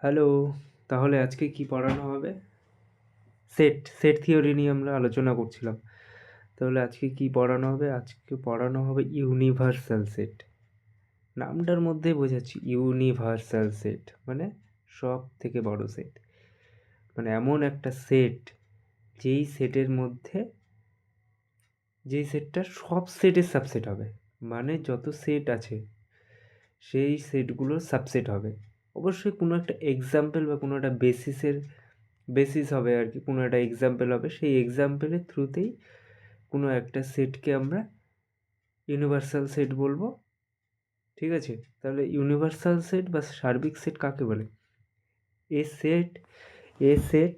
Hello, তাহলে আজকে কি পড়ানো হবে? সেট থিওরি নিয়ে আমরা আলোচনা করছিলাম। তাহলে আজকে কি পড়ানো হবে? আজকে পড়ানো হবে ইউনিভার্সাল সেট। নামটার মধ্যেই বোঝাচ্ছি ইউনিভার্সাল সেট মানে সব থেকে বড় সেট। মানে এমন একটা সেট যেই সেটের মধ্যে যেই সেটটা সব সেটের সাবসেট হবে। মানে যত সেট আছে সেই সেটগুলোর সাবসেট হবে। অবশ্যই কোনো একটা এক্সাম্পল বা কোনো একটা বেসিস হবে আর কি, কোনো একটা এক্সাম্পল হবে, সেই এক্সাম্পলের থ্রুতেই কোনো একটা সেটকে আমরা ইউনিভার্সাল সেট বলবো। ঠিক আছে? তাহলে ইউনিভার্সাল সেট বা সার্বিক সেট কাকে বলে? A set A set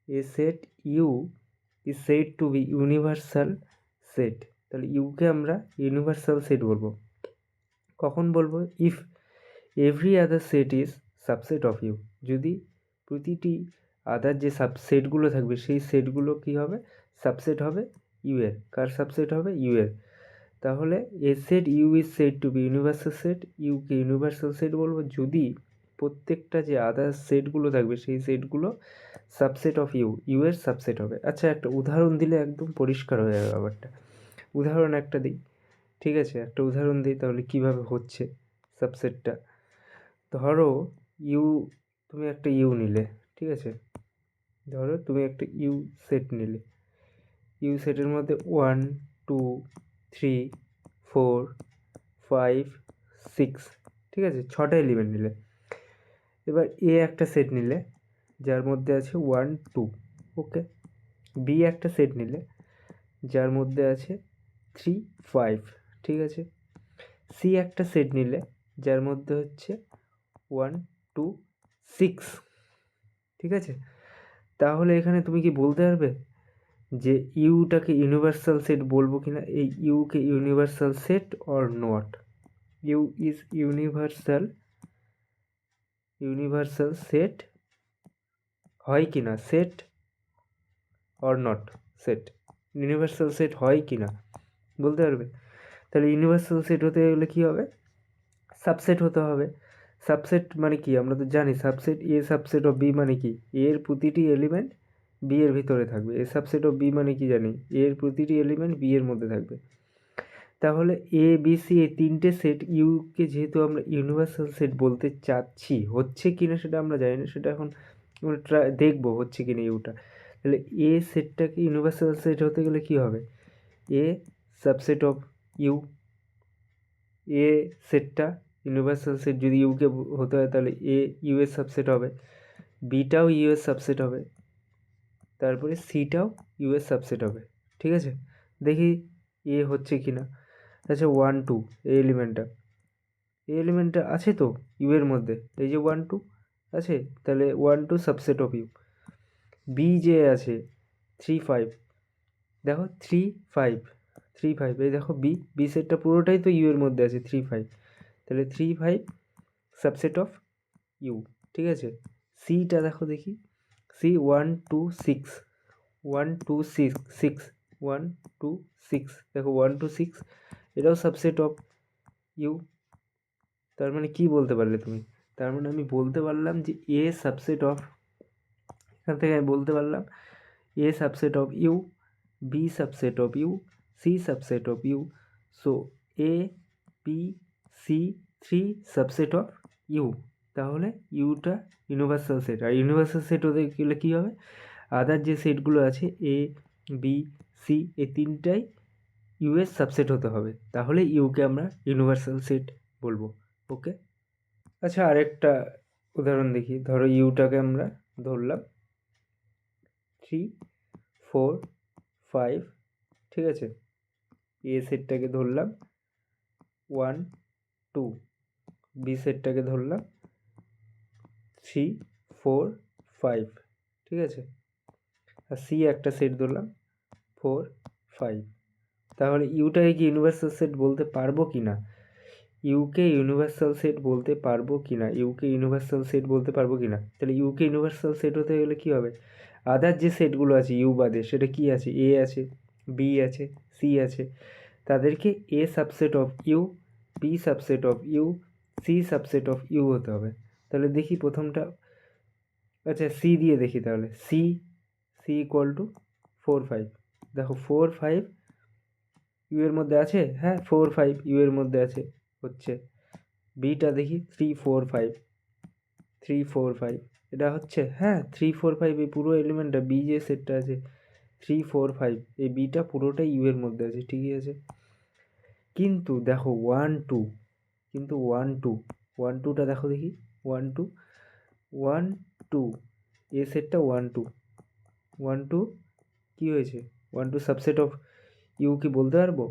A set U is said to be universal set. তাহলে ইউকে আমরা ইউনিভার্সাল সেট বলবো। কখন বলবো? If every other set is subset of U. যদি প্রতিটি আদার যে সাবসেটগুলো থাকবে সেই সেটগুলো কী হবে? সাবসেট হবে ইউ এর। কার সাবসেট হবে? ইউ এর। তাহলে A set U is said to be universal set. ইউকে ইউনিভার্সাল সেট বলবো যদি প্রত্যেকটা যে আদার সেটগুলো থাকবে সেই সেটগুলো সাবসেট অফ ইউ, ইউ এর সাবসেট হবে। আচ্ছা, একটা উদাহরণ দিলে একদম পরিষ্কার হয়ে যাবে ব্যাপারটা। উদাহরণ একটা দিই। ঠিক আছে, একটা উদাহরণ দিই তাহলে কীভাবে হচ্ছে সাবসেটটা। ধরো ইউ, তুমি একটা ইউ নিলে। ঠিক আছে, ধরো তুমি একটা ইউ সেট নিলে। ইউ সেটের মধ্যে 1 2 3 4 5 6, ঠিক আছে, 6টা এলিমেন্ট নিলে। এবার এ একটা সেট নিলে যার মধ্যে আছে 1 2, ওকে। বি একটা সেট নিলে যার মধ্যে আছে 3 5, ঠিক আছে। সি একটা সেট নিলে যার মধ্যে হচ্ছে 1 2 6, ঠিক আছে। তাহলে এখানে তুমি কি বলতে পারবে যে ইউটাকে ইউনিভার্সাল সেট বলবো কিনা? এই ইউকে universal set or not? U is universal set হয় কি না? Set or not set, universal set হয় কি না বলতে পারবে? তাহলে ইউনিভার্সাল সেট হতে গেলে কী হবে? সাবসেট হতে হবে। সাবসেট মানে কি? আমরা তো জানি subset A subset of B মানে কি? এর প্রতিটি এলিমেন্ট বি এর ভিতরে থাকবে। এ সাবসেট অফ বি মানে কি জানি? এর প্রতিটি এলিমেন্ট বি এর মধ্যে থাকবে। তাহলে এ বি সি এই তিনটে সেট ইউকে যেহেতু আমরা ইউনিভার্সাল সেট বলতে চাচ্ছি, হচ্ছে কি না সেটা আমরা জানি না, সেটা এখন আমরা দেখবো হচ্ছে কি না ইউটা। তাহলে এ সেটটাকে ইউনিভার্সাল সেট হতে গেলে কী হবে? এ সাবসেট অফ ইউ, এ সেটটা ইউনিভার্সাল সেট যদি ইউকে হতে হয় তাহলে এ ইউ এর সাবসেট হবে, বিটাও ইউ এর সাবসেট হবে, তারপরে সিটাও ইউ এর সাবসেট হবে। ঠিক আছে, দেখি এ হচ্ছে কি না। আচ্ছা 1 2 এই এলিমেন্টটা আছে তো ইউ এর মধ্যে, এই যে 1 2 আছে, তাহলে 1 2 সাবসেট অফ ইউ। বি যে আছে 3 5, দেখো 3 5 3 5, এই দেখো বি বি সেটটা পুরোটাই তো ইউ এর মধ্যে আছে 3 5, তাহলে 3 5 সাবসেট অফ ইউ। ঠিক আছে, সিটা দেখো দেখি, সি 1 2 6 1 2 6 6 1 2 6, দেখো 1 2 6 এটাও সাবসেট অফ ইউ। তার মানে কি বলতে পারলে তুমি? তার মানে আমি বলতে পারলাম যে এ সাবসেট অফ, এখান থেকে আমি বলতে পারলাম A subset of U, B subset of U, C subset of U. So A B C 3 subset of U. তাহলে ইউটা ইউনিভার্সাল সেট। আর ইউনিভার্সাল সেট হতে গেলে কী হবে? আদার যে সেটগুলো আছে এ বি সি এই তিনটাই ইউ এর সাবসেট হতে হবে, তাহলে ইউকে আমরা ইউনিভার্সাল সেট বলবো। ওকে, আচ্ছা আরেকটা উদাহরণ দেখি। ধরো ইউটাকে আমরা ধরলাম 3 4 5, ঠিক আছে। এ সেটটাকে ধরলাম 1 2, বি সেটটাকে ধরলাম 3 4 5, ঠিক আছে। আর সি একটা সেট ধরলাম 4 5। তাহলে ইউটাকে কি ইউনিভার্সাল সেট বলতে পারবো কি না? ইউকে ইউনিভার্সাল সেট বলতে পারবো কি না? ইউকে ইউনিভার্সাল সেট বলতে পারবো কি না? তাহলে ইউকে ইউনিভার্সাল সেট হতে গেলে কী হবে? আদার যে সেটগুলো আছে ইউ বাদে, সেটা কি আছে? এ আছে, বি আছে, সি আছে, তাদেরকে A subset of U, B subset of U, C subset of U হতে হবে। তাহলে দেখি প্রথমটা আচ্ছা সি দিয়ে দেখি তাহলে, সি ইকুয়াল টু 4 5। দেখো 4 5 ইউ এর মধ্যে আছে, হ্যাঁ 4 5 ইউ এর মধ্যে আছে হচ্ছে। বিটা দেখি 3 4 5 এটা হচ্ছে, হ্যাঁ 3 4 5 এই পুরো এলিমেন্টটা বি যে সেটটা আছে 3 4 5 এই বিটা পুরোটাই ইউ এর মধ্যে আছে, ঠিকই আছে। কিন্তু দেখো 1 2, কিন্তু 1 2টা দেখো দেখি 1 2 1 2 এ সেটটা 1 2 কী হয়েছে 1 2 সাবসেট অফ ইউ কি বলতে পারবো?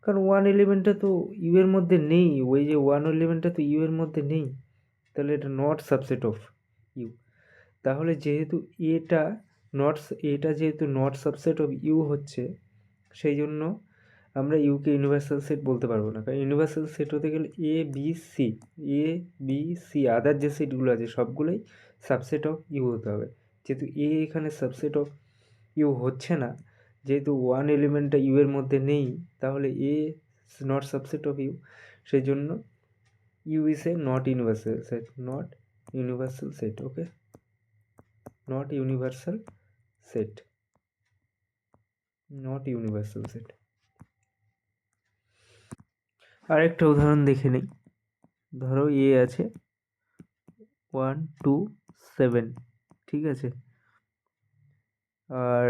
কারণ 1 এলিমেন্টটা তো ইউ এর মধ্যে নেই, ওই যে 1 এলিমেন্টটা তো ইউ এর মধ্যে নেই, তাহলে এটা নট সাবসেট অফ ইউ। তাহলে যেহেতু এটা যেহেতু নট সাবসেট অফ ইউ হচ্ছে, সেই জন্য আমরা ইউকে ইউনিভার্সাল সেট বলতে পারবো না। কারণ ইউনিভার্সাল সেট হতে গেলে এ বি সি আদার যে সেটগুলো আছে সবগুলোই সাবসেট অফ ইউ হতে হবে। যেহেতু এখানে সাবসেট অফ ইউ হচ্ছে না, যেহেতু 1 এলিমেন্টটা ইউ এর মধ্যে নেই, তাহলে নট সাবসেট অফ ইউ, সেই জন্য U is a not universal set, not universal set. Okay, not universal set, not universal set. আরেকটা উদাহরণ দেখে নিই। ধরো এ আছে 1 2 7, ঠিক আছে, আর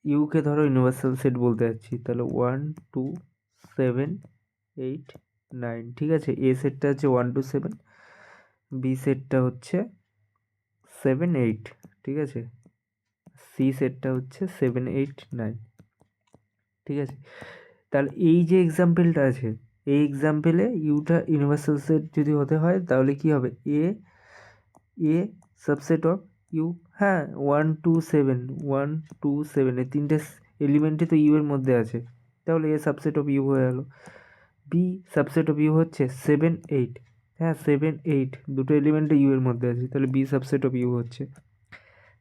ইউকে ধরো ইউনিভার্সাল সেট বলতে যাচ্ছি, তাহলে 1 2 7 8 9, ঠিক আছে। এ সেটটা হচ্ছে 1 2 7, বি সেটটা হচ্ছে 7 8, ঠিক আছে, সি সেটটা হচ্ছে 7 8 9, ঠিক আছে। তাহলে এই যে এক্সাম্পলটা আছে, এই এক্সাম্পলে ইউটা ইউনিভার্সাল সেট যদি হতে হয় তাহলে কি হবে, এ সাবসেট অফ ইউ, হ্যাঁ 1 2 7 1 2 7 এই তিনটে এলিমেন্টই তো ইউ এর মধ্যে আছে, তাহলে এ সাবসেট অফ ইউ হয়ে গেল। বি সাবসেট অফ ইউ হচ্ছে 7 8, হ্যাঁ 7 8 দুটো এলিমেন্টে ইউ এর মধ্যে আছে, তাহলে বি সাবসেট অফ ইউ হচ্ছে।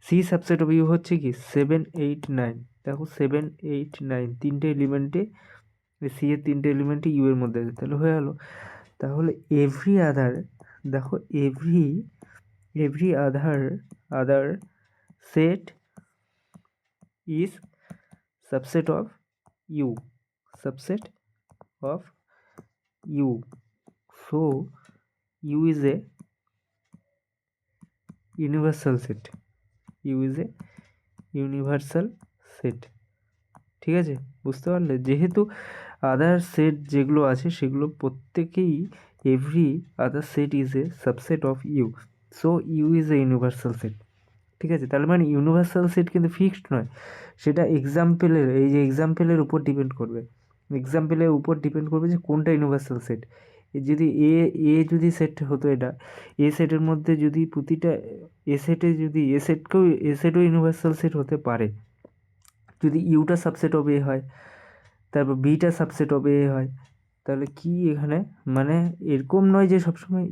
সি সাবসেট অফ ইউ হচ্ছে কি 7 8 9, দেখো 7 8 9 তিনটে এলিমেন্টে, সি এর তিনটে এলিমেন্টে ইউ এর মধ্যে আছে, তাহলে হয়ে গেল। তাহলে এভরি আদার, দেখো every other set is subset of U, subset of U, so U is a universal set, U is a universal set, ঠিক আছে। বুঝতে পারলে, যেহেতু আদার সেট যেগুলো আছে সেগুলো প্রত্যেকেই every other set is a subset of U, so U is a universal set, ঠিক আছে। তার মানে ইউনিভার্সাল সেট কিন্তু ফিক্সড নয়, সেটা এক্সাম্পলের, এই যে এক্সাম্পলের উপর ডিপেন্ড করবে, এক্সাম্পলের উপর ডিপেন্ড করবে যে কোনটা ইউনিভার্সাল সেট। যদি যদি সেট হতো, এটা এ সেটের মধ্যে যদি প্রতিটা এ সেটে যদি এ সেটও ইউনিভার্সাল সেট হতে পারে যদি ইউটা সাবসেট অফ এ হয়, তারপর বিটা সাবসেট অফ এ হয়, তাহলে কি এখানে মানে এরকম নয় যে সবসময়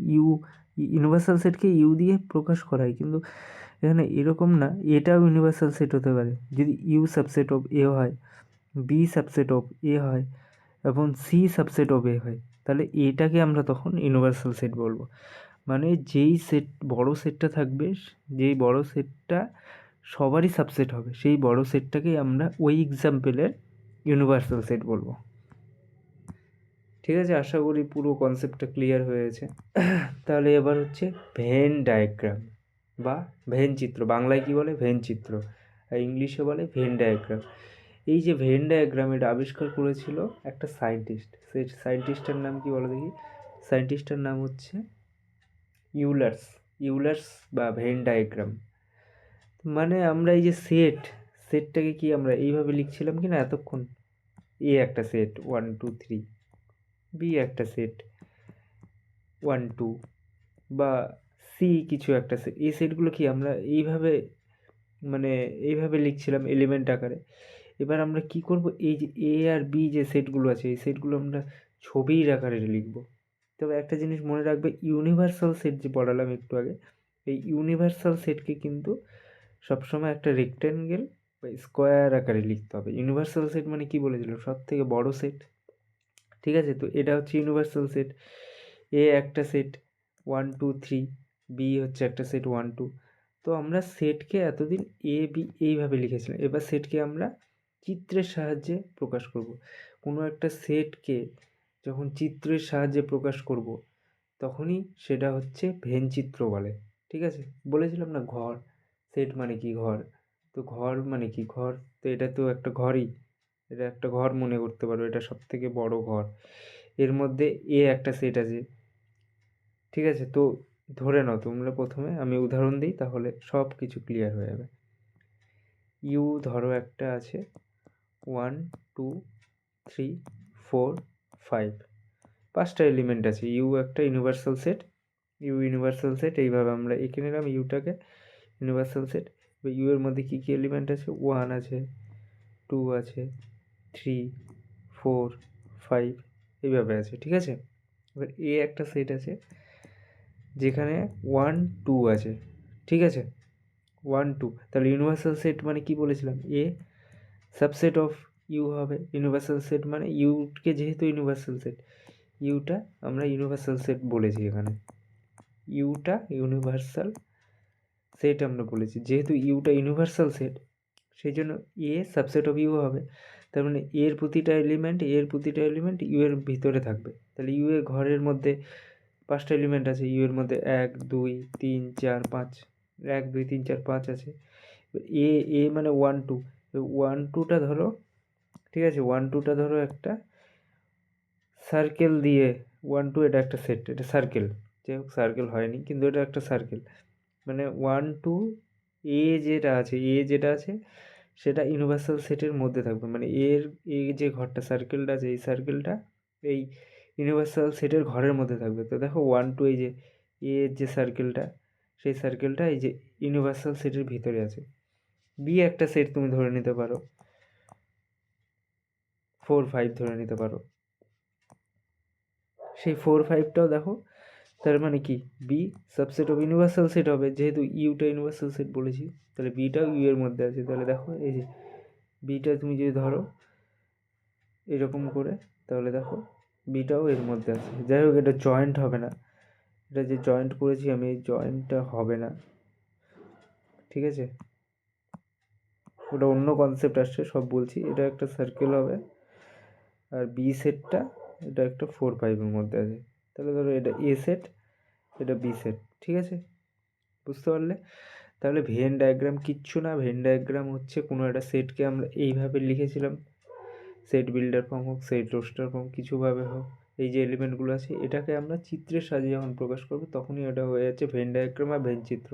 ইউনিভার্সাল সেটকে ইউ দিয়ে প্রকাশ করা হয়, কিন্তু এখানে এরকম না, এটাও ইউনিভার্সাল সেট হতে পারে যদি ইউ সাবসেট অফ এ হয়, বি সাবসেট অফ এ হয় এবং সি সাবসেট অফ এ হয়, তাহলে এটাকে আমরা তখন ইউনিভার্সাল সেট বলবো। মানে যেই সেট বড় সেটটা থাকবে, যেই বড় সেটটা সবারই সাবসেট হবে, সেই বড় সেটটাকেই আমরা ওই এক্সাম্পলের ইউনিভার্সাল সেট বলবো। ঠিক আছে, আশা করি পুরো কনসেপ্টটা ক্লিয়ার হয়েছে। তাহলে এবার হচ্ছে ভেন ডায়াগ্রাম বা ভেন চিত্র, বাংলায় কি বলে ভেন চিত্র, আর ইংলিশে বলে ভেন ডায়াগ্রাম। এই যে ভেন ডায়াগ্রাম, এটা আবিষ্কার করেছিল একটা সায়েন্টিস্ট, সেই সায়েন্টিস্টের নাম কি বলো দেখি, সায়েন্টিস্টের নাম হচ্ছে ইউলার্স বা ভেন ডায়াগ্রাম। মানে আমরা এই যে সেটটাকে কি আমরা এইভাবে লিখছিলাম কি না এতক্ষণ, এ একটা সেট 1 2 3, বি একটা সেট 1 2, বা সি কিছু একটা সেট, এই সেটগুলো কি আমরা এইভাবে মানে এইভাবে লিখছিলাম এলিমেন্ট আকারে। এবার আমরা কি করব, এই যে এ আর বি যে সেটগুলো আছে এই সেটগুলো আমরা ছবির আকারে লিখব। তবে একটা জিনিস মনে রাখবে, ইউনিভার্সাল সেট যে পড়ালাম একটু আগে, এই ইউনিভার্সাল সেটকে কিন্তু সবসময় একটা রেক্ট্যাঙ্গেল বা স্কোয়ার আকারে লিখতে হবে। ইউনিভার্সাল সেট মানে কি বলেছিলাম, সব থেকে বড় সেট, ঠিক আছে। তো এটা হচ্ছে ইউনিভার্সাল সেট, এ একটা সেট 1 2 3, বি হচ্ছে একটা সেট 1 2, তো আমরা সেটকে এতদিন এ বি এইভাবে লিখেছিলাম, এবার সেটকে আমরা চিত্রের সাহায্যে প্রকাশ করব। কোনো একটা সেটকে যখন চিত্রের সাহায্যে প্রকাশ করব তখনই সেটা হচ্ছে ভেনচিত্র বলে। ঠিক আছে, বলেছিলাম না ঘর, সেট মানে কি ঘর, তো ঘর মানে কি ঘর, তো এটা তো একটা ঘরই, এটা একটা ঘর মনে করতে পারো, এটা সব থেকে বড় ঘর, এর মধ্যে এ একটা সেট আছে। ঠিক আছে, তো ধরে নাও তোমরা, প্রথমে আমি উদাহরণ দিই তাহলে সব কিছু ক্লিয়ার হয়ে যাবে। ইউ ধরো একটা আছে 1 2 3 4 5, 5টা এলিমেন্ট আছে, ইউ একটা universal set, U universal set, এইভাবে আমরা এঁকে নিলাম ইউটাকে ইউনিভার্সাল সেট। ইউ এর মধ্যে কী কী এলিমেন্ট আছে, 1 আছে, 2 আছে, 3 4 5, এইভাবে আছে। ঠিক আছে, এবার এ একটা সেট আছে যেখানে 1 2 আছে। ঠিক আছে, 1 2, তাহলে ইউনিভার্সাল সেট মানে কি বলেছিলাম, এ সাবসেট অফ ইউ হবে। ইউনিভার্সাল সেট মানে ইউকে যেহেতু ইউনিভার্সাল সেট, ইউটা আমরা ইউনিভার্সাল সেট বলেছি, এখানে ইউটা ইউনিভার্সাল সেট আমরা বলেছি, যেহেতু ইউটা ইউনিভার্সাল সেট সেই জন্য এ সাবসেট অফ ইউ হবে। তার মানে এর প্রতিটা এলিমেন্ট ইউ এর ভিতরে থাকবে। তাহলে ইউ এর ঘরের মধ্যে 5টা এলিমেন্ট আছে, ইউ এর মধ্যে 1 2 3 4 5, 1 2 3 4 5 আছে। এ এ মানে 1 2, 1 2টা ধরো, ঠিক আছে, 1 2টা ধরো একটা সার্কেল দিয়ে, 1 2 এটা একটা সেট, এটা সার্কেল, যাই হোক সার্কেল হয়নি কিন্তু এটা একটা সার্কেল, মানে 1 2 যেটা আছে সেটা ইউনিভার্সাল সেটের মধ্যে থাকবে, মানে এর যে ঘরটা সার্কেলটা আছে, এই সার্কেলটা এই ইউনিভার্সাল সেটের ঘরের মধ্যে থাকবে। তো দেখো 1 2, এই যে এর যে সার্কেলটা, সেই সার্কেলটা এই যে ইউনিভার্সাল সেটের ভিতরে আছে। বি একটা সেট তুমি ধরে নিতে পারো, 4 5 ধরে নিতে পারো, সেই 4 5টাও দেখো, তার মানে কি B subset of universal set হবে, যেহেতু ইউটা ইউনিভার্সাল সেট বলেছি, তাহলে বিটাও ইউ এর মধ্যে আছে। তাহলে দেখো এই যে বিটা তুমি যদি ধরো এরকম করে, তাহলে দেখো বিটাও এর মধ্যে আছে। যাই হোক এটা জয়েন্ট হবে না, এটা যে জয়েন্ট করেছি আমি, এই জয়েন্টটা হবে না। ঠিক আছে, ওটা অন্য কনসেপ্ট আসছে, সব বলছি। এটা একটা সার্কেল হবে, আর বি সেটটা এটা একটা 4 5-এর মধ্যে আছে। তাহলে ধরো এটা এ সেট, এটা বি সেট। ঠিক আছে, বুঝতে পারলে? তাহলে ভেন ডায়াগ্রাম কিচ্ছু না, ভেন ডায়াগ্রাম হচ্ছে কোনো একটা সেটকে আমরা এইভাবে লিখেছিলাম, সেট বিল্ডার ফর্ম হোক, সেট রোস্টার ফর্ম, কিছুভাবে হোক, এই যে এলিমেন্টগুলো আছে এটাকে আমরা চিত্রের সাহায্যে যখন প্রকাশ করবো তখনই এটা হয়ে যাচ্ছে ভেন ডায়াগ্রাম আর ভেন চিত্র।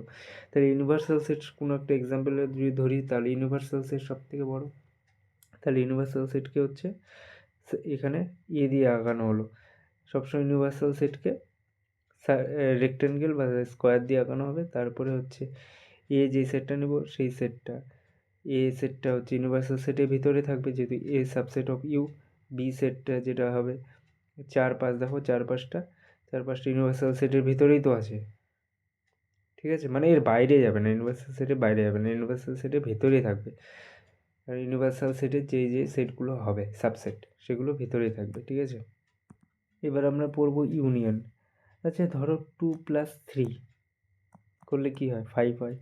তাহলে ইউনিভার্সাল সেট কোনো একটা এক্সাম্পল যদি ধরি, তাহলে ইউনিভার্সাল সেট সব থেকে বড়ো, তাহলে ইউনিভার্সাল সেটকে হচ্ছে এখানে এ দিয়ে আঁকানো হলো। সবসময় ইউনিভার্সাল সেটকে রেক্টেঙ্গেল বা স্কোয়ার দিয়ে আঁকানো হবে। তারপরে হচ্ছে এ যে সেটটা নেব সেই সেটটা, এ সেটটা হচ্ছে ইউনিভার্সাল সেটের ভিতরে থাকবে যেহেতু এ সাবসেট অফ ইউ। বি সেটটা যেটা হবে 4 5, দেখো 4 5টা ইউনিভার্সাল সেটের ভিতরেই তো আছে। ঠিক আছে, মানে এর বাইরে যাবে না, ইউনিভার্সাল সেটের বাইরে যাবে না, ইউনিভার্সাল সেটের ভেতরেই থাকবে। আর ইউনিভার্সাল সেটের যে সেটগুলো হবে সাবসেট, সেগুলো ভেতরেই থাকবে। ঠিক আছে, এবার আমরা পড়বো ইউনিয়ন। আচ্ছা ধরো 2 + 3 করলে কি হয়, 5 হয়।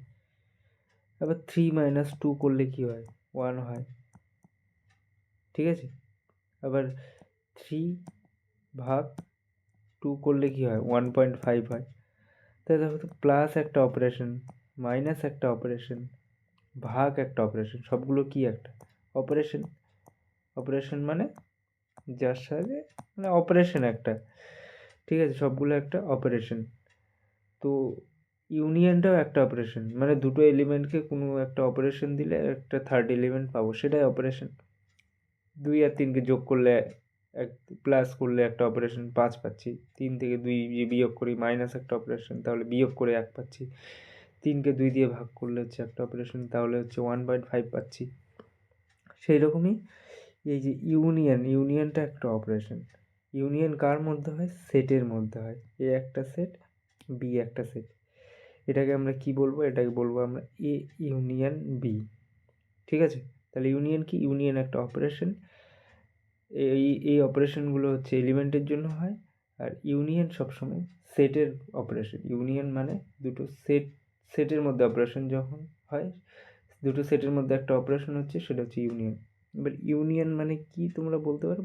আবার 3 - 2 করলে কি হয়, 1 হয়। ঠিক আছে, আবার 3/2 করলে কি হয়, 1.5 হয়। তাই দেখো তো, প্লাস একটা অপারেশন, মাইনাস একটা অপারেশন, ভাগ একটা অপারেশন, সবগুলো কি একটা অপারেশন। অপারেশন মানে যার সাথে, মানে অপারেশন একটা। ঠিক আছে, সবগুলো একটা অপারেশন। তো ইউনিয়নটাও একটা অপারেশন, মানে দুটো এলিমেন্টকে কোনো একটা অপারেশন দিলে একটা থার্ড এলিমেন্ট পাবো, সেটাই অপারেশন। 2 আর 3কে যোগ করলে এক, প্লাস করলে একটা অপারেশন 5 পাচ্ছি। 3 থেকে 2 বিয়োগ করি, মাইনাস একটা অপারেশন, তাহলে বিয়োগ করে 1 পাচ্ছি। 3কে 2 দিয়ে ভাগ করলে হচ্ছে একটা অপারেশন, তাহলে হচ্ছে 1.5 পাচ্ছি। সেই রকমই এই যে ইউনিয়নটা একটা অপারেশন। ইউনিয়ন কার মধ্যে হয়, সেটের মধ্যে হয়। এ একটা সেট, বি একটা সেট, এটাকে আমরা কি বলবো, এটাকে বলবো আমরা এ ইউনিয়ন বি। ঠিক আছে, তাহলে ইউনিয়ন কি, ইউনিয়ন একটা অপারেশন। এই অপারেশনগুলো হচ্ছে এলিমেন্টের জন্য হয়, আর ইউনিয়ন সবসময় সেটের অপারেশন। ইউনিয়ন মানে দুটো সেটের মধ্যে অপারেশন যখন হয়, দুটো সেটের মধ্যে একটা অপারেশন হচ্ছে, সেটা হচ্ছে ইউনিয়ন। এবার ইউনিয়ন মানে কি তোমরা বলতে পারো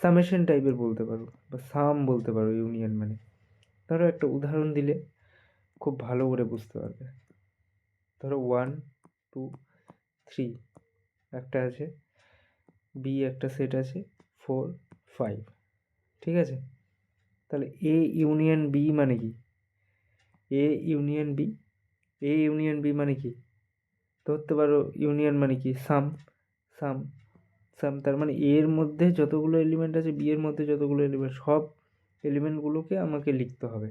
সামেশন টাইপের বলতে পারো, বা সাম বলতে পারো ইউনিয়ন মানে। ধরো একটা উদাহরণ দিলে খুব ভালো করে বুঝতে পারবে। ধরো 1 2 3 একটা আছে, বি একটা সেট আছে 4 5, ঠিক আছে? তাহলে এ ইউনিয়ন বি মানে কি? A union B, A union B মানে কি? ধরতে পারো ইউনিয়ন মানে কি, সাম সাম সাম। তার মানে এর মধ্যে যতগুলো এলিমেন্ট আছে, বি এর মধ্যে যতগুলো এলিমেন্ট, সব এলিমেন্টগুলোকে আমাকে লিখতে হবে।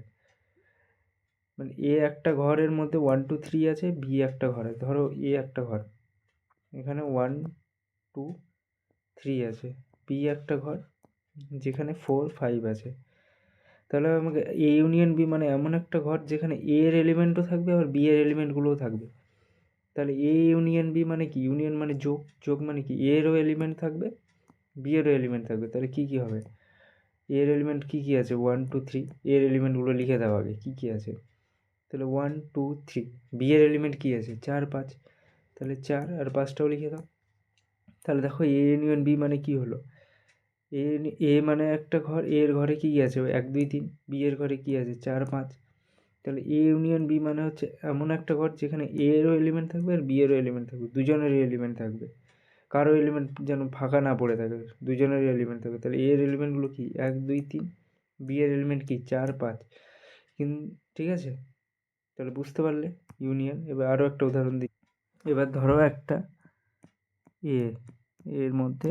মানে এ একটা ঘরের মধ্যে 1 2 3 আছে, বি একটা ঘরে, ধরো এ একটা ঘর, এখানে 1 2 3 আছে, বি একটা ঘর যেখানে 4 5 আছে। তাহলে আমাকে এ ইউনিয়ন বি মানে এমন একটা ঘর যেখানে এ এর এলিমেন্টও থাকবে, আবার বি এর এলিমেন্টগুলোও থাকবে। তাহলে এ ইউনিয়ন বি মানে কি? ইউনিয়ন মানে যোগ, যোগ মানে কি? এ এরও এলিমেন্ট থাকবে, বি এরও এলিমেন্ট থাকবে। তাহলে কী কী হবে? এ এর এলিমেন্ট কী কী আছে? 1 2 3, এর এলিমেন্টগুলো লিখে দাও আগে কী কী আছে। তাহলে 1 2 3, বি এর এলিমেন্ট কী আছে? 4 5, তাহলে 4 আর 5টাও লিখে দাও। তাহলে দেখো এ ইউনিয়ন বি মানে কি হলো? এ মানে একটা ঘর, এ এর ঘরে কী কী আছে? 1 2 3, বি এর ঘরে কী আছে? 4 5। তাহলে এ ইউনিয়ন বি মানে হচ্ছে এমন একটা ঘর যেখানে এ এরও এলিমেন্ট থাকবে আর বি এরও এলিমেন্ট থাকবে, দুজনেরই এলিমেন্ট থাকবে, কারো এলিমেন্ট যেন ফাঁকা না পড়ে থাকে, দুজনেরই এলিমেন্ট থাকবে। তাহলে এর এলিমেন্টগুলো কি? 1 2 3, বি এর এলিমেন্ট কি? 4 5। ঠিক আছে? তাহলে বুঝতে পারলে ইউনিয়ন। এবার আরও একটা উদাহরণ দিই। এবার ধরো একটা এ, এর মধ্যে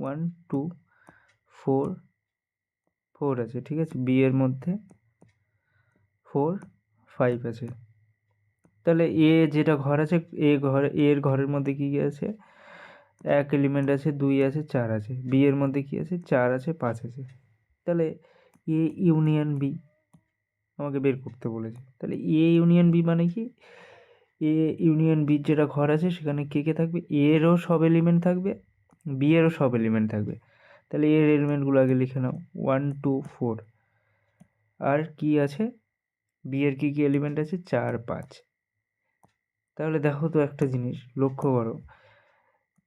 1 2 4 4 আছে, ঠিক আছে? বি এর মধ্যে 4 5 আছে। তাহলে এ যেটা ঘর আছে, এর ঘরের মধ্যে কী কী আছে? 1 এলিমেন্ট আছে, 2 আছে, 4 আছে। বি এর মধ্যে কী আছে? 4 আছে, 5 আছে। তাহলে এ ইউনিয়ন বি আমাকে বের করতে বলেছে। তাহলে এ ইউনিয়ন বি মানে কি? এ ইউনিয়ন বির যেটা ঘর আছে সেখানে কে কে থাকবে? এরও সব এলিমেন্ট থাকবে, বি এরও সব এলিমেন্ট থাকবে। তাহলে এর এলিমেন্টগুলো আগে লিখে নাও, 1 2 4। আর কি আছে? বি এর কী কী এলিমেন্ট আছে? 4 5। তাহলে দেখো তো একটা জিনিস লক্ষ্য করো,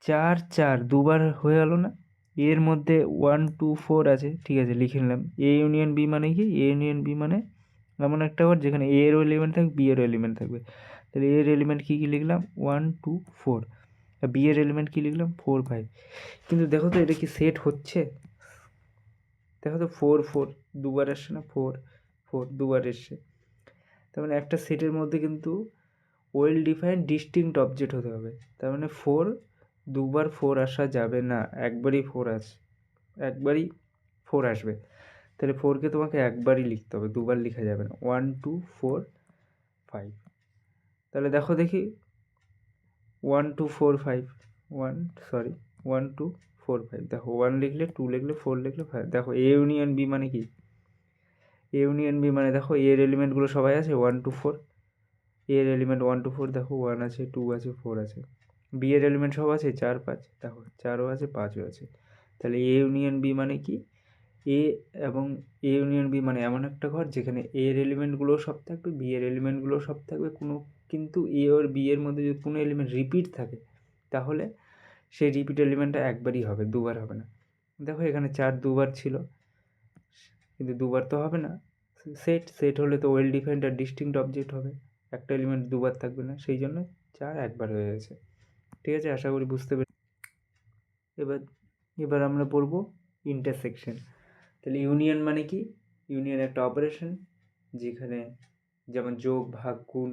4 4 দুবার হয়ে গেল না? এর মধ্যে 1 2 4 আছে, ঠিক আছে, লিখে নিলাম। এ ইউনিয়ন বি মানে কি? এ ইউনিয়ন বি মানে এমন একটা ঘর যেখানে এ এরও এলিমেন্ট থাকবে, বি এরও এলিমেন্ট থাকবে। তাহলে এর এলিমেন্ট কী কী লিখলাম? 1 2 4। আর বি এর এলিমেন্ট কী লিখলাম? 4 5। কিন্তু দেখো তো এটা কি সেট হচ্ছে? দেখো তো 4 4 দুবার আসছে না? 4 4 দুবার এসছে। তার মানে একটা সেটের মধ্যে কিন্তু ওয়েল ডিফাইন্ড ডিস্টিংক্ট অবজেক্ট হতে হবে। তার মানে 4 দুবার 4 আসা যাবে না, একবারই 4 একবারই 4 আসবে। তাহলে 4কে তোমাকে একবারই লিখতে হবে, দুবার লেখা যাবে না। 1 2 4 5। তাহলে দেখো দেখি 1 2 4 5, 1 2 4 5। দেখো 1 লিখলে, 2 লিখলে, 4 লিখলে, 5। দেখো এ ইউনিয়ন বি মানে কি? এ ইউনিয়ন বি মানে দেখো এর এলিমেন্টগুলো সবাই আছে 1 2 4। এর এলিমেন্ট 1 2 4, দেখো 1 আছে, 2 আছে, 4 আছে। বি এর এলিমেন্ট সব আছে 4 5, দেখো 4ও আছে, 5ও আছে। তাহলে এ ইউনিয়ন বি মানে কি? এ এবং এ ইউনিয়ন বি মানে এমন একটা ঘর যেখানে এ এর এলিমেন্টগুলোও সব থাকবে, বি এর এলিমেন্টগুলোও সব থাকবে, কিন্তু এ আর বি এর মধ্যে যদি কোনো এলিমেন্ট রিপিট থাকে তাহলে সেই রিপিট এলিমেন্টটা একবারই হবে, দুবার হবে না। দেখো এখানে 4 দুবার ছিল, কিন্তু দুবার তো হবে না। সেট হলে তো ওয়েল ডিফাইন্ড আর ডিস্টিংক্ট অবজেক্ট হবে, একটা এলিমেন্ট দুবার থাকবে না, সেই জন্য 4 একবার হয়ে গেছে। ঠিক আছে, আশা করি বুঝতে পেরে। এবার এবার আমরা পড়বো ইন্টারসেকশন। তাহলে ইউনিয়ন মানে কি? ইউনিয়ন একটা অপারেশন যেখানে যেমন যোগ ভাগ গুণ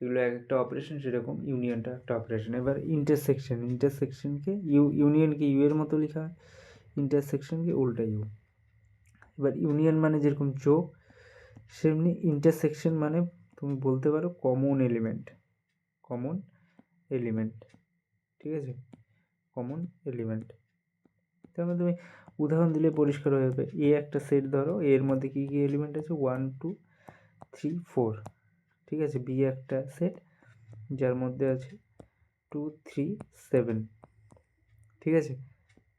এগুলো এক একটা অপারেশন, সেরকম ইউনিয়নটা একটা অপারেশন। এবার ইন্টারসেকশনকে ইউনিয়নকে ইউ এর মতো লেখা হয়, ইন্টারসেকশনকে উল্টা ইউ। এবার ইউনিয়ন মানে যেরকম যোগ, সেমনি ইন্টারসেকশন মানে তুমি বলতে পারো কমন এলিমেন্ট, ঠিক আছে, কমন এলিমেন্ট। তার মধ্যে তুমি উদাহরণ দিলে পরিষ্কার হয়ে যাবে। এ একটা সেট ধরো, এর মধ্যে কী কী এলিমেন্ট আছে? 1 2 3 4, ঠিক আছে। বি একটা সেট যার মধ্যে আছে 2 3 7, ঠিক আছে।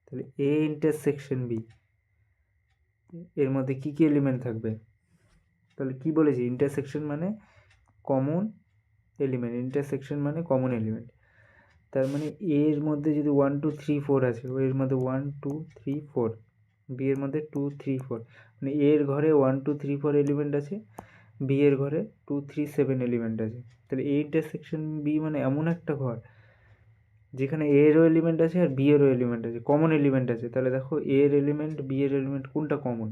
তাহলে এ ইন্টারসেকশন বি, এর মধ্যে কী কী এলিমেন্ট থাকবে? তাহলে কি বলেছি? ইন্টারসেকশন মানে কমন এলিমেন্ট, ইন্টারসেকশন মানে কমন এলিমেন্ট। তার মানে এর মধ্যে যদি 1 2 3 4 আছে, এর মধ্যে 1 2 3 4, বি এর মধ্যে 2 3 4, মানে এর ঘরে 1 2 3 4 এলিমেন্ট আছে, বি এর ঘরে 2 3 7 এলিমেন্ট আছে। তাহলে এ ইন্টারসেকশন বি মানে এমন একটা ঘর যেখানে এ এরও এলিমেন্ট আছে আর বি এরও এলিমেন্ট আছে, কমন এলিমেন্ট আছে। তাহলে দেখো এ এর এলিমেন্ট বি এর এলিমেন্ট কোনটা কমন?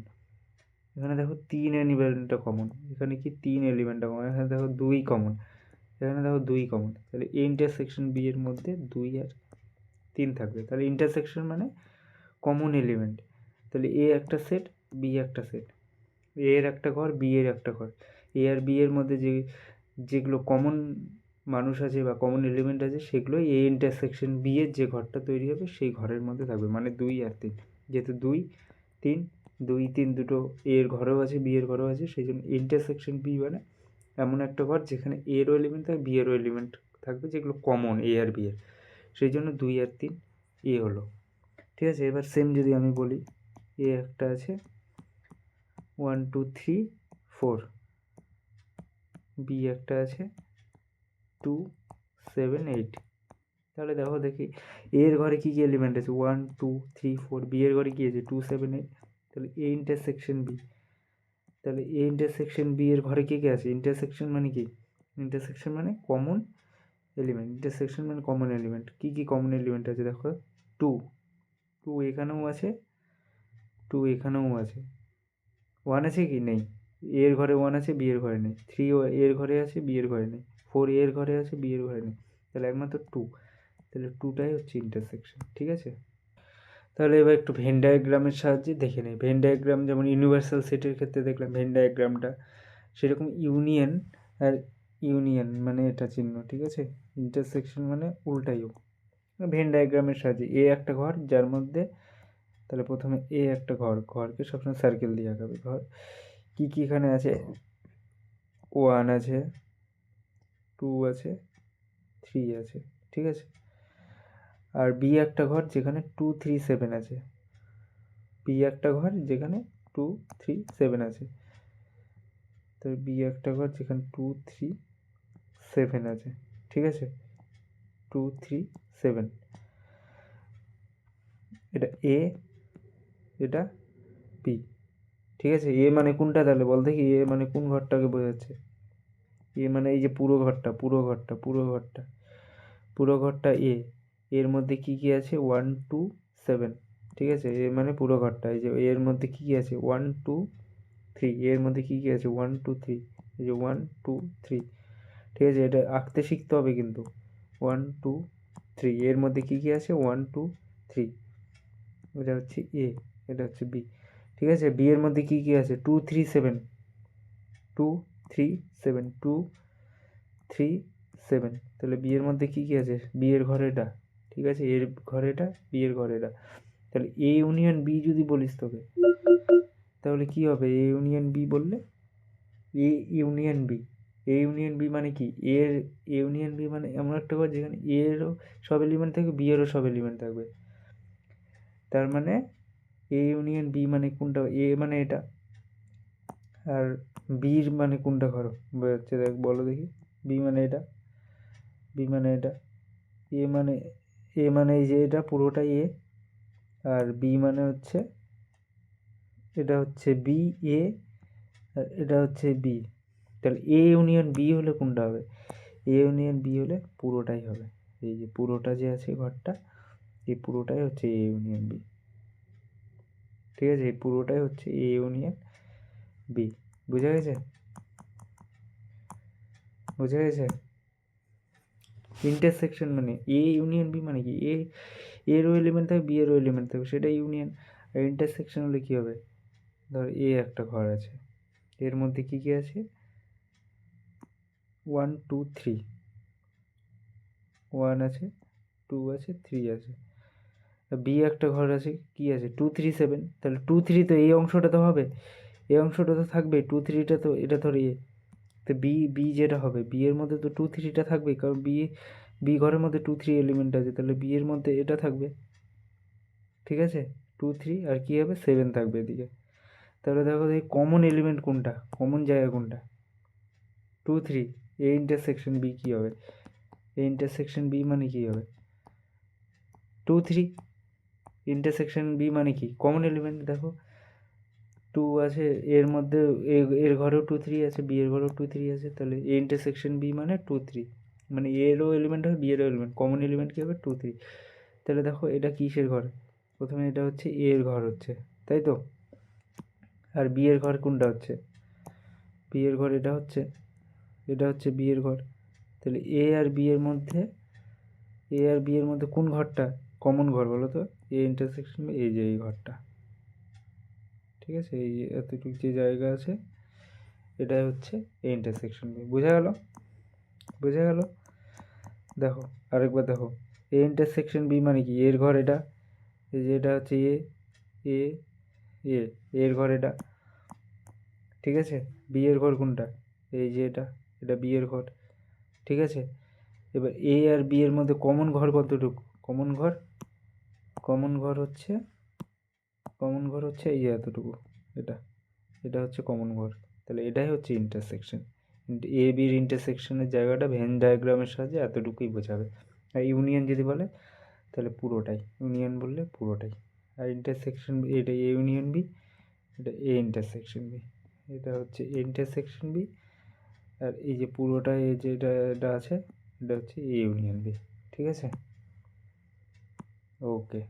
এখানে দেখো 3 এলিমেন্টটা কমন, এখানে কি 3 এলিমেন্টটা কমন, এখানে দেখো 2 কমন, এখানে দেখো 2 কমন। তাহলে এ ইন্টারসেকশন বি এর মধ্যে 2 আর 3 থাকবে। তাহলে ইন্টারসেকশন মানে কমন এলিমেন্ট। তাহলে এ একটা সেট, বি একটা সেট, এ এর একটা ঘর, বি এর একটা ঘর। এ আর বি এর মধ্যে যেগুলো কমন মানুষ আছে বা কমন এলিমেন্ট আছে, সেগুলো এ ইন্টারসেকশন বি এর যে ঘরটা তৈরি হবে সেই ঘরের মধ্যে থাকবে, মানে 2 আর 3। যেহেতু 2 3, 2 3 দুটো এর ঘরেও আছে, বি এর ঘরেও আছে, সেই জন্য ইন্টারসেকশন বি মানে এমন একটা ঘর যেখানে এরও এলিমেন্ট থাকবে, বি এরও এলিমেন্ট থাকবে, যেগুলো কমন এ আর বি এর। সেই জন্য 2 আর 3 এ হলো। ঠিক আছে, এবার সেম যদি আমি বলি, এ একটা আছে 1 2 3 4, বি একটা আছে 2 7 8। তাহলে দেখো দেখি এর ঘরে কী কী এলিমেন্ট আছে, 1 2 3 4, বি এর ঘরে কী আছে 2 7 8। তাহলে এ ইন্টারসেকশন বি, তাহলে এ ইন্টারসেকশন বি এর ঘরে কী কী আছে? ইন্টারসেকশন মানে কি? ইন্টারসেকশন মানে কমন এলিমেন্ট, ইন্টারসেকশন মানে কমন এলিমেন্ট। কী কী কমন এলিমেন্ট আছে দেখো, 2 2 এখানেও আছে, 2 এখানেও আছে। 1 আছে কি? নেই। এর ঘরে 1 আছে, বি এর ঘরে নেই। 3 এর ঘরে আছে, বি এর ঘরে নেই। 4 এর ঘরে আছে, বি এর ঘরে নেই। তাহলে একমাত্র 2। তাহলে 2টাই হচ্ছে ইন্টারসেকশন। ঠিক আছে, তাহলে এবার একটু ভেন ডায়াগ্রামের সাহায্যে দেখে নেই। ভেন ডায়াগ্রাম যেমন ইউনিভার্সাল সেটের ক্ষেত্রে দেখলাম ভেন ডায়াগ্রামটা, সেরকম ইউনিয়ন আর ইউনিয়ন মানে এটা চিহ্ন। ঠিক আছে, ইন্টারসেকশন মানে উল্টাইও। ভেন ডায়াগ্রামের সাহায্যে এ একটা ঘর যার মধ্যে, তাহলে প্রথমে এ একটা ঘর, ঘরকে সবসময় সার্কেল দিয়ে আঁকাবে। ঘর কী কী এখানে আছে? 1 আছে, 2 আছে, 3 আছে। ঠিক আছে, আর বি একটা ঘর যেখানে 2 3 7 আছে, বি একটা ঘর যেখানে 2 3 7 আছে। তো বি একটা ঘর যেখানে 2 3 7 আছে। ঠিক আছে, 2 3 7, এটা এ, এটা বি। ঠিক আছে, এ মানে কোনটা তাহলে বল দেখি, এ মানে কোন ঘরটাকে বোঝাচ্ছে? এ মানে এই যে পুরো ঘরটা, পুরো ঘরটা, পুরো ঘরটা, পুরো ঘরটা এ। এর মধ্যে কি কি আছে? 1 2 7। ঠিক আছে, এ মানে পুরো ঘরটা। এই যে এর মধ্যে কি কি আছে? 1 2 3। এর মধ্যে কি কি আছে? 1 2 3। এই যে 1 2 3। ঠিক আছে, এটা আঁকতে শিখতে হবে কিন্তু। 1 2 3, এর মধ্যে কি কি আছে? 1 2 3। এটা হচ্ছে এ, এটা হচ্ছে বি। ঠিক আছে, বি এর মধ্যে কি কি আছে? 2 3 7, 2 3 7, 2 3 7। তাহলে বি এর মধ্যে কি কি আছে? বি এর ঘরে এটা। ঠিক আছে, এর ঘরে এটা, বি এর ঘরে এটা। তাহলে এ ইউনিয়ন বি যদি বলিস তোকে, তাহলে কি হবে? এ ইউনিয়ন বি বললে, A union B, A union B মানে কি? এর এ ইউনিয়ন বি মানে এমন একটা ঘর যেখানে এ এরও সব এলিমেন্ট থাকবে, বি এরও সব এলিমেন্ট থাকবে। তার মানে এ ইউনিয়ন বি মানে কোনটা? এ মানে এটা, আর বির মানে কোনটা ঘর বোঝাচ্ছে দেখ, বলো দেখি। বি মানে এটা, বি মানে এটা, এ মানে, এ মানে এই যে এটা পুরোটাই এ, আর বি মানে হচ্ছে, এটা হচ্ছে বি এ, আর এটা হচ্ছে বি। তাহলে এ ইউনিয়ন বি হলে কোনটা হবে? এ ইউনিয়ন বি হলে পুরোটাই হবে। এই যে পুরোটা যে আছে ঘরটা, এই পুরোটাই হচ্ছে এ ইউনিয়ন বি। ঠিক আছে, এই পুরোটাই হচ্ছে এ ইউনিয়ন বি। বুঝা গেছে? বুঝা গেছে? ইন্টারসেকশন মানে এ ইউনিয়ন বি মানে কি? এ এরও এলিমেন্ট থাকবে, বি এরও এলিমেন্ট থাকবে, সেটা ইউনিয়ন। আর ইন্টারসেকশন হলে কী হবে? ধর এ একটা ঘর আছে, এর মধ্যে কী কী আছে? 1 2 3, 1 আছে, 2 আছে, 3 আছে। বি একটা ঘর আছে, কি আছে? 2 3 7। তাহলে 2 3 তো এই অংশটা তো হবে, এই অংশটা তো থাকবে। 2 3টা তো, এটা ধর এ, তো বি বি যেটা হবে, বি এর মধ্যে তো 2 3টা থাকবেই, কারণ বি বি ঘরের মধ্যে 2 3 এলিমেন্ট আছে, তাহলে বি এর মধ্যে এটা থাকবে। ঠিক আছে, 2 3 আর কী হবে? 7 থাকবে এদিকে। তাহলে দেখো দেখি কমন এলিমেন্ট কোনটা, কমন জায়গা কোনটা? 2 3, এ ইন্টারসেকশন বি কী হবে? এ ইন্টারসেকশন বি মানে কী হবে? 2 3 ইন্টারসেকশন বি মানে কি? কমন এলিমেন্ট দেখো 2 আছে এর মধ্যে, এর ঘরেও 2 3 আছে, বি এর ঘরেও 2 3 আছে, তাহলে এ ইন্টারসেকশন বি মানে 2 3, মানে এরও এলিমেন্ট হবে বি এরও এলিমেন্ট, কমন এলিমেন্ট কী হবে? 2 3। তাহলে দেখো এটা কিসের ঘর? প্রথমে এটা হচ্ছে এ এর ঘর হচ্ছে, তাই তো? আর বি এর ঘর কোনটা হচ্ছে? বি এর ঘর এটা হচ্ছে বি এর ঘর। তাহলে এ আর বি এর মধ্যে কোন ঘরটা কমন ঘর বলো তো? এ ইন্টারসেকশন এই যে এই ঘরটা, ঠিক আছে? এই যে এতটুকু যে জায়গা আছে এটাই হচ্ছে এ ইন্টারসেকশন বি। বোঝা গেল? দেখো আরেকবার দেখো, এ ইন্টারসেকশন বি মানে কি? এর ঘর এটা, এই যে এটা হচ্ছে এ এ এ এর ঘর এটা, ঠিক আছে? বি এর ঘর কোনটা? এই যে এটা বি এর ঘর, ঠিক আছে? এবার এ আর বি এর মধ্যে কমন ঘর কতটুকু? কমন ঘর হচ্ছে এই যে এতটুকু, এটা হচ্ছে কমন ঘর। তাহলে এটাই হচ্ছে ইন্টারসেকশন। এ বির ইন্টারসেকশনের জায়গাটা ভেন ডায়াগ্রামের সাহায্যে এতটুকুই বোঝাবে। আর ইউনিয়ন যদি বলে তাহলে পুরোটাই, ইউনিয়ন বললে পুরোটাই। আর ইন্টারসেকশন এটা এ ইউনিয়ন বি, এটা এ ইন্টারসেকশন বি, এটা হচ্ছে এ ইন্টারসেকশন বি, আর এই যে পুরোটা এই যে এটা আছে এটা হচ্ছে এ ইউনিয়ন বি, ঠিক আছে? ওকে।